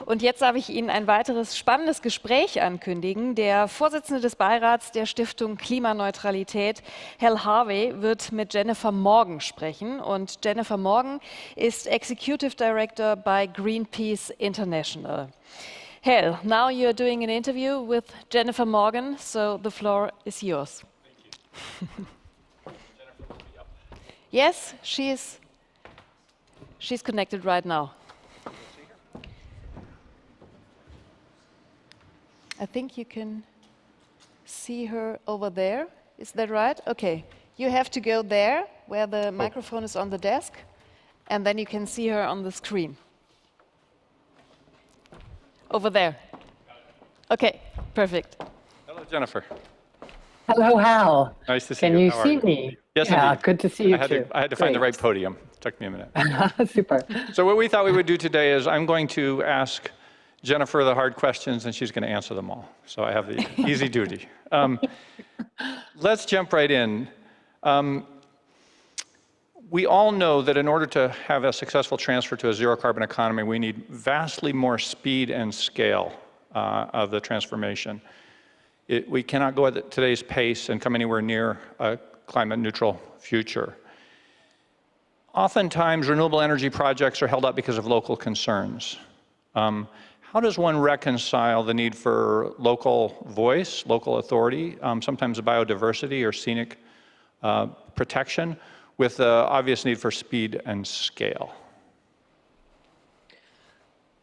Und jetzt darf ich Ihnen ein weiteres spannendes Gespräch ankündigen. Der Vorsitzende des Beirats der Stiftung Klimaneutralität, Herr Harvey, wird mit Jennifer Morgan sprechen. Und Jennifer Morgan ist Executive Director bei Greenpeace International. Hal, now you're doing an interview with Jennifer Morgan, so the floor is yours. Thank you. Jennifer will be up. Yes, she's connected right now. I think you can see her over there. Is that right? Okay. You have to go there where the microphone is on the desk, and then you can see her on the screen. Over there. Okay, perfect. Hello, Jennifer. Hello, Hal. Nice to see you. you. Can you see me? Yes, yeah, indeed. Good to see you too. I had to find the right podium. It took me a minute. Super. So what we thought we would do today is I'm going to ask Jennifer the hard questions, and she's going to answer them all. So I have the easy duty. Let's jump right in. We all know that in order to have a successful transfer to a zero-carbon economy, we need vastly more speed and scale of the transformation. We cannot go at today's pace and come anywhere near a climate-neutral future. Oftentimes, renewable energy projects are held up because of local concerns. How does one reconcile the need for local voice, local authority, sometimes biodiversity or scenic protection, with the obvious need for speed and scale?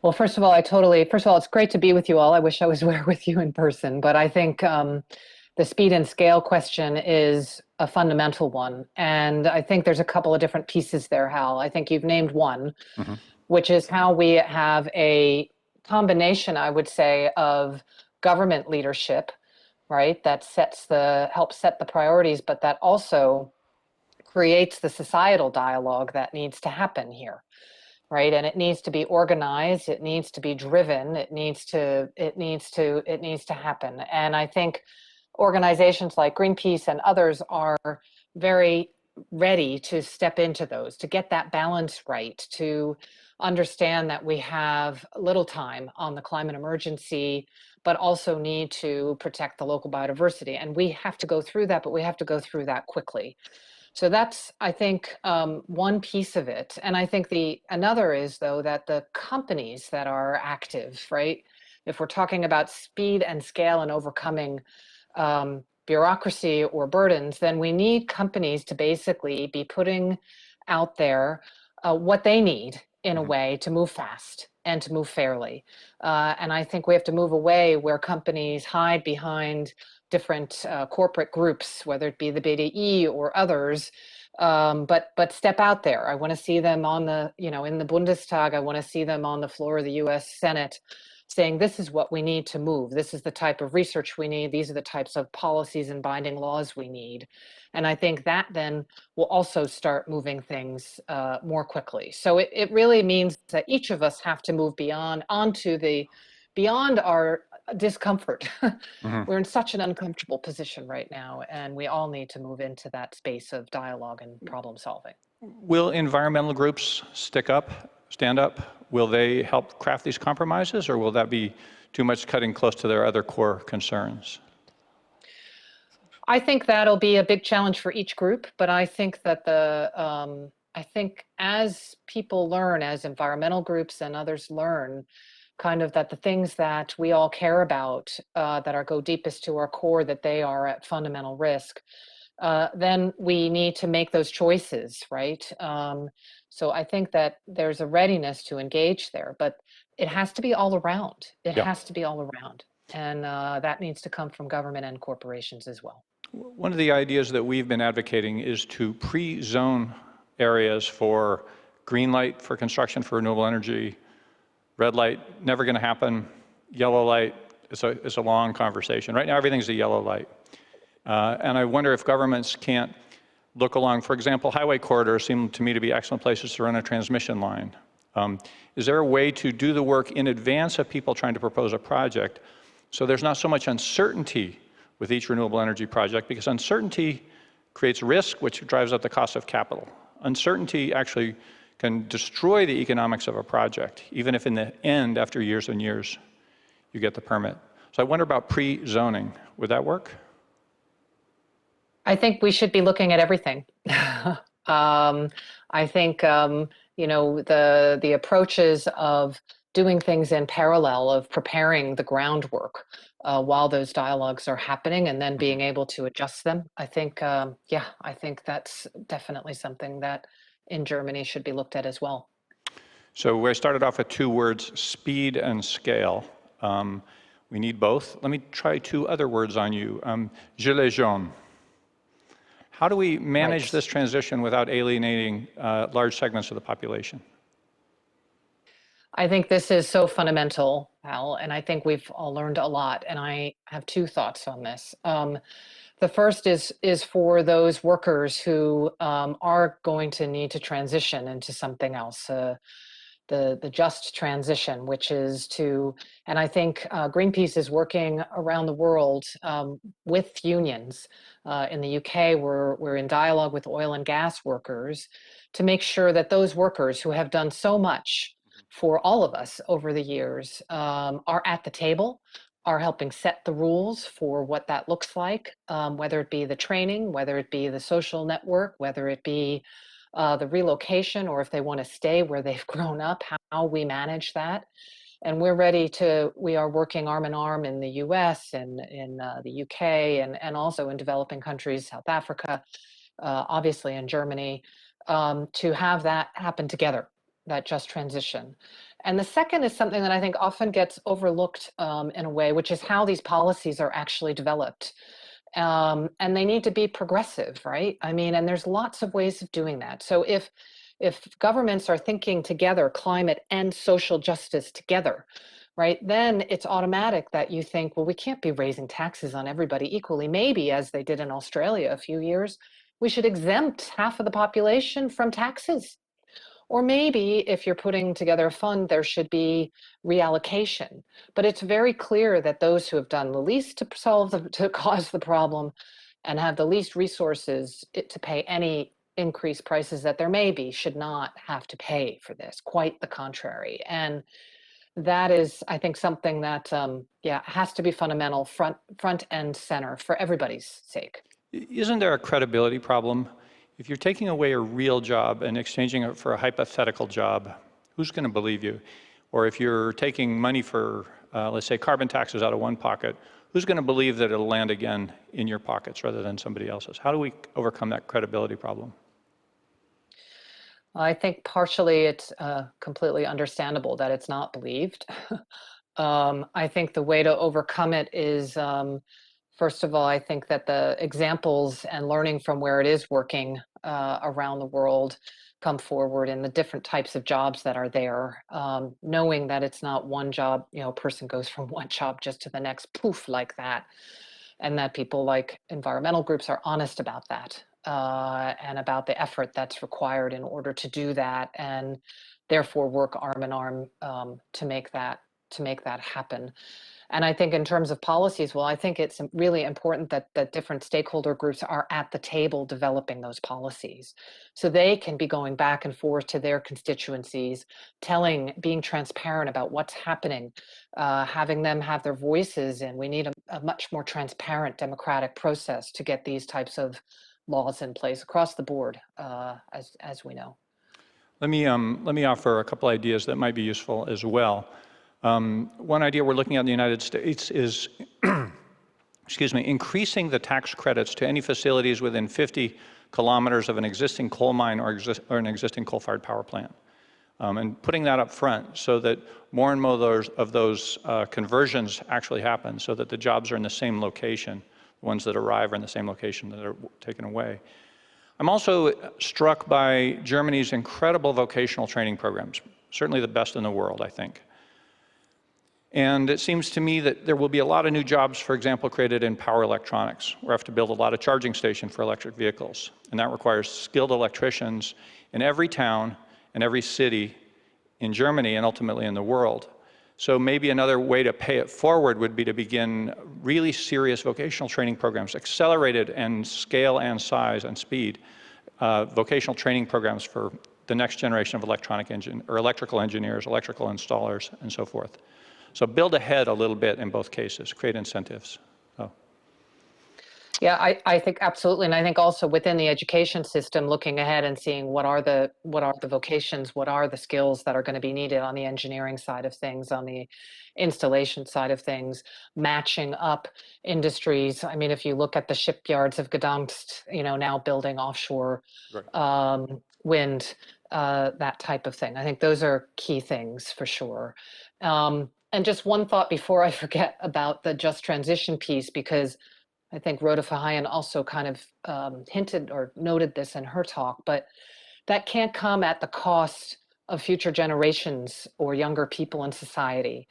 Well, first of all, it's great to be with you all. I wish I was with you in person, but I think the speed and scale question is a fundamental one. And I think there's a couple of different pieces there, Hal. I think you've named one, which is how we have a combination, I would say, of government leadership, right, that helps set the priorities, but that also creates the societal dialogue that needs to happen here, right? And it needs to be organized, it needs to be driven, it needs to happen. And I think organizations like Greenpeace and others are very ready to step into those, to get that balance right, to understand that we have little time on the climate emergency, but also need to protect the local biodiversity. And we have to go through that, but we have to go through that quickly. So that's, I think, one piece of it. And I think another is, though, that the companies that are active, right, if we're talking about speed and scale and overcoming bureaucracy or burdens, then we need companies to basically be putting out there what they need in a way to move fast and to move fairly. And I think we have to move away where companies hide behind different corporate groups, whether it be the BDE or others, but step out there. I want to see them on in the Bundestag. I want to see them on the floor of the US Senate saying, this is what we need to move. This is the type of research we need. These are the types of policies and binding laws we need. And I think that then will also start moving things more quickly. So it really means that each of us have to move beyond our discomfort. We're in such an uncomfortable position right now, and we all need to move into that space of dialogue and problem solving. Will environmental groups stand up? Will they help craft these compromises, or will that be too much cutting close to their other core concerns? I think that'll be a big challenge for each group, but I think that I think as people learn, as environmental groups and others learn, kind of that the things that we all care about, that go deepest to our core, that they are at fundamental risk, then we need to make those choices, right? So I think that there's a readiness to engage there, but it has to be all around. It has to be all around. And that needs to come from government and corporations as well. One of the ideas that we've been advocating is to pre-zone areas for green light for construction for renewable energy, red light, never going to happen, yellow light, it's a long conversation. Right now, everything's a yellow light. And I wonder if governments can't look along, for example, highway corridors seem to me to be excellent places to run a transmission line. Is there a way to do the work in advance of people trying to propose a project so there's not so much uncertainty with each renewable energy project, because uncertainty creates risk, which drives up the cost of capital. Uncertainty actually can destroy the economics of a project, even if in the end, after years and years, you get the permit. So I wonder about pre-zoning. Would that work? I think we should be looking at everything. I think you know, the approaches of doing things in parallel, of preparing the groundwork while those dialogues are happening, and then being able to adjust them. I think yeah, I think that's definitely something that in Germany should be looked at as well. So I started off with two words, speed and scale. We need both. Let me try two other words on you. Gilets jaunes. How do we manage this transition without alienating large segments of the population? I think this is so fundamental, Al, and I think we've all learned a lot. And I have two thoughts on this. The first is for those workers who are going to need to transition into something else, the just transition, which is to, and I think Greenpeace is working around the world with unions. In the UK, we're in dialogue with oil and gas workers to make sure that those workers who have done so much for all of us over the years are at the table, are helping set the rules for what that looks like, whether it be the training, whether it be the social network, whether it be the relocation, or if they want to stay where they've grown up, how we manage that. And we're ready to, we are working arm in arm in the US and in the UK and also in developing countries, South Africa, obviously in Germany, to have that happen together, that just transition. And the second is something that I think often gets overlooked in a way, which is how these policies are actually developed. And they need to be progressive, right? I mean, and there's lots of ways of doing that. So if governments are thinking together, climate and social justice together, right, then it's automatic that you think, well, we can't be raising taxes on everybody equally. Maybe, as they did in Australia a few years, we should exempt half of the population from taxes. Or maybe if you're putting together a fund, there should be reallocation. But it's very clear that those who have done the least to cause the problem and have the least resources to pay any increased prices that there may be should not have to pay for this. Quite the contrary. And that is, I think, something that yeah, has to be fundamental, front and center for everybody's sake. Isn't there a credibility problem? If you're taking away a real job and exchanging it for a hypothetical job, who's going to believe you? Or if you're taking money for, let's say, carbon taxes out of one pocket, who's going to believe that it'll land again in your pockets rather than somebody else's? How do we overcome that credibility problem? I think partially it's completely understandable that it's not believed. I think the way to overcome it is, first of all, I think that the examples and learning from where it is working around the world come forward in the different types of jobs that are there, knowing that it's not one job, you know, a person goes from one job just to the next, poof, like that, and that people like environmental groups are honest about that and about the effort that's required in order to do that, and therefore work arm in arm to make that happen. And I think in terms of policies, well, I think it's really important that different stakeholder groups are at the table developing those policies. So they can be going back and forth to their constituencies, being transparent about what's happening, having them have their voices in. We need a much more transparent democratic process to get these types of laws in place across the board, as we know. Let me offer a couple ideas that might be useful as well. One idea we're looking at in the United States is, excuse me, increasing the tax credits to any facilities within 50 kilometers of an existing coal mine or an existing coal-fired power plant. And putting that up front so that more and more of those conversions actually happen, so that the jobs are in the same location. The ones that arrive are in the same location that are taken away. I'm also struck by Germany's incredible vocational training programs, certainly the best in the world, I think. And it seems to me that there will be a lot of new jobs, for example, created in power electronics. We have to build a lot of charging stations for electric vehicles. And that requires skilled electricians in every town and every city in Germany and ultimately in the world. So maybe another way to pay it forward would be to begin really serious vocational training programs, accelerated in scale and size and speed, vocational training programs for the next generation of electrical engineers, electrical installers, and so forth. So build ahead a little bit in both cases, create incentives. Yeah, I think absolutely. And I think also within the education system, looking ahead and seeing what are the vocations, what are the skills that are going to be needed on the engineering side of things, on the installation side of things, matching up industries. I mean, if you look at the shipyards of Gdansk, now building offshore wind, that type of thing. I think those are key things for sure. And just one thought before I forget about the just transition piece, because I think Rhoda Fahayan also kind of hinted or noted this in her talk, but that can't come at the cost of future generations or younger people in society.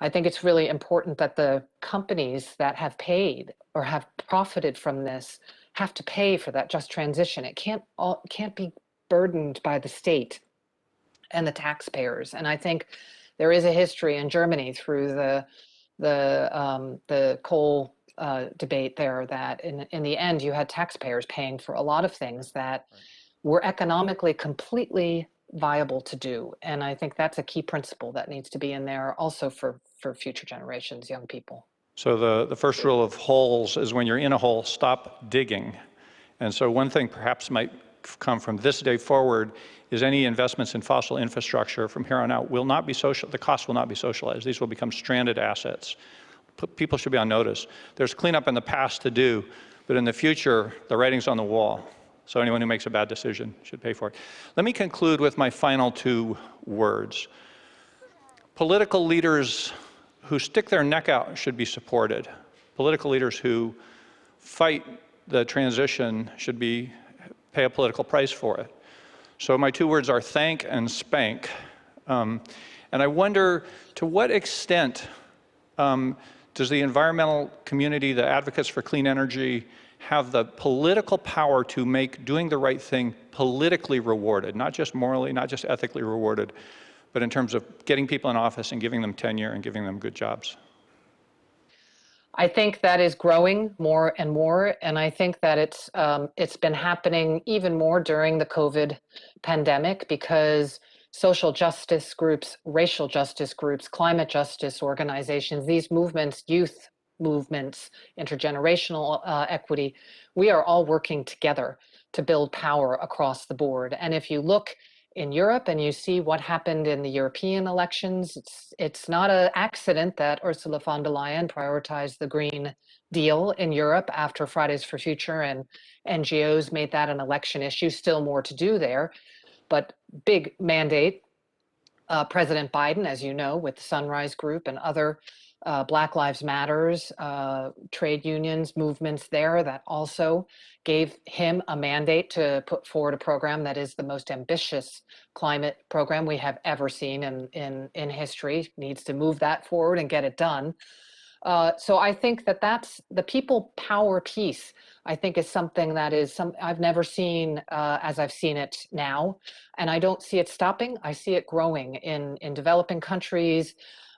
I think it's really important that the companies that have paid or have profited from this have to pay for that just transition. It can't be burdened by the state and the taxpayers. And I think there is a history in Germany through the coal debate there that in the end you had taxpayers paying for a lot of things that were economically completely viable to do. And I think that's a key principle that needs to be in there also for future generations, young people. So the first rule of holes is when you're in a hole, stop digging. And so one thing perhaps might come from this day forward is any investments in fossil infrastructure from here on out will not be the cost will not be socialized. These will become stranded assets. People should be on notice. There's cleanup in the past to do, but in the future, the writing's on the wall. So anyone who makes a bad decision should pay for it. Let me conclude with my final 2 words. Political leaders who stick their neck out should be supported. Political leaders who fight the transition should pay a political price for it. So my 2 words are thank and spank. And I wonder to what extent does the environmental community, the advocates for clean energy, have the political power to make doing the right thing politically rewarded, not just morally, not just ethically rewarded, but in terms of getting people in office and giving them tenure and giving them good jobs? I think that is growing more and more, and I think that it's been happening even more during the COVID pandemic because social justice groups, racial justice groups, climate justice organizations, these movements, youth movements, intergenerational equity, we are all working together to build power across the board. And if you look in Europe and you see what happened in the European elections, it's not an accident that Ursula von der Leyen prioritized the Green Deal in Europe after Fridays for Future and NGOs made that an election issue. Still more to do there, but big mandate. President Biden, as you know, with the Sunrise Group and other Black Lives Matters, trade unions, movements there that also gave him a mandate to put forward a program that is the most ambitious climate program we have ever seen in history, needs to move that forward and get it done. So I think that's the people power piece, I think is something that is I've never seen as I've seen it now. And I don't see it stopping. I see it growing in developing countries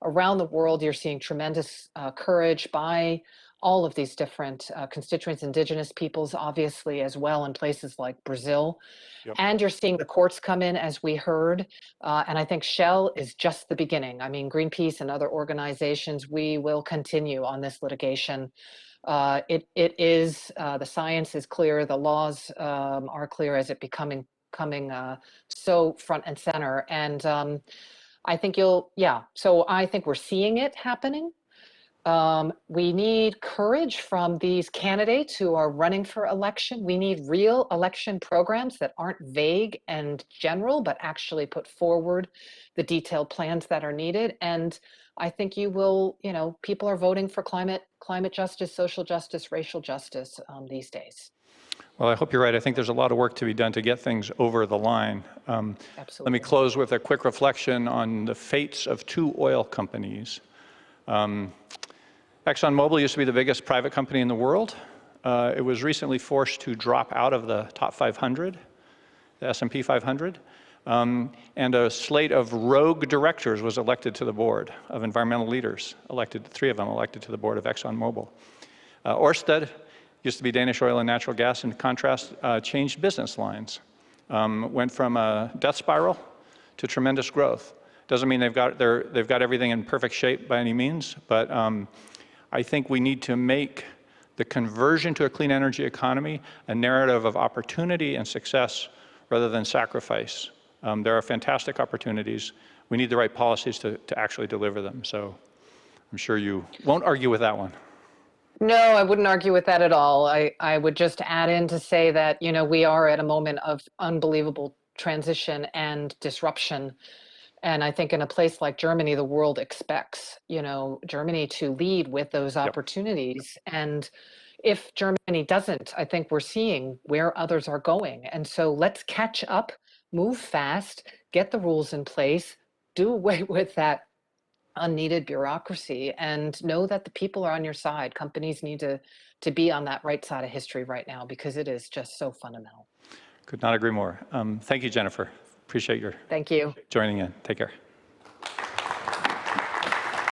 around the world. You're seeing tremendous courage by all of these different constituents, indigenous peoples, obviously, as well in places like Brazil. Yep. And you're seeing the courts come in, as we heard. And I think Shell is just the beginning. I mean, Greenpeace and other organizations, we will continue on this litigation. It is, the science is clear, the laws are clear as it coming so front and center. And I think so I think we're seeing it happening. We need courage from these candidates who are running for election. We need real election programs that aren't vague and general, but actually put forward the detailed plans that are needed. And I think people are voting for climate justice, social justice, racial justice these days. Well, I hope you're right. I think there's a lot of work to be done to get things over the line. Absolutely. Let me close with a quick reflection on the fates of 2 oil companies. ExxonMobil used to be the biggest private company in the world. It was recently forced to drop out of the top 500, the S&P 500. And a slate of rogue directors was elected to the board of environmental leaders, 3 of them elected to the board of ExxonMobil. Ørsted used to be Danish Oil and Natural Gas, in contrast, changed business lines. went from a death spiral to tremendous growth. Doesn't mean they've got everything in perfect shape by any means, but I think we need to make the conversion to a clean energy economy a narrative of opportunity and success rather than sacrifice. There are fantastic opportunities. We need the right policies to actually deliver them. So I'm sure you won't argue with that one. No, I wouldn't argue with that at all. I would just add in to say that, you know, we are at a moment of unbelievable transition and disruption. And I think in a place like Germany, the world expects, you know, Germany to lead with those opportunities. And if Germany doesn't, I think we're seeing where others are going. And so let's catch up, move fast, get the rules in place, do away with that unneeded bureaucracy, and know that the people are on your side. Companies need to be on that right side of history right now because it is just so fundamental. Could not agree more. Thank you, Jennifer. Appreciate your Thank you. joining in. Take care.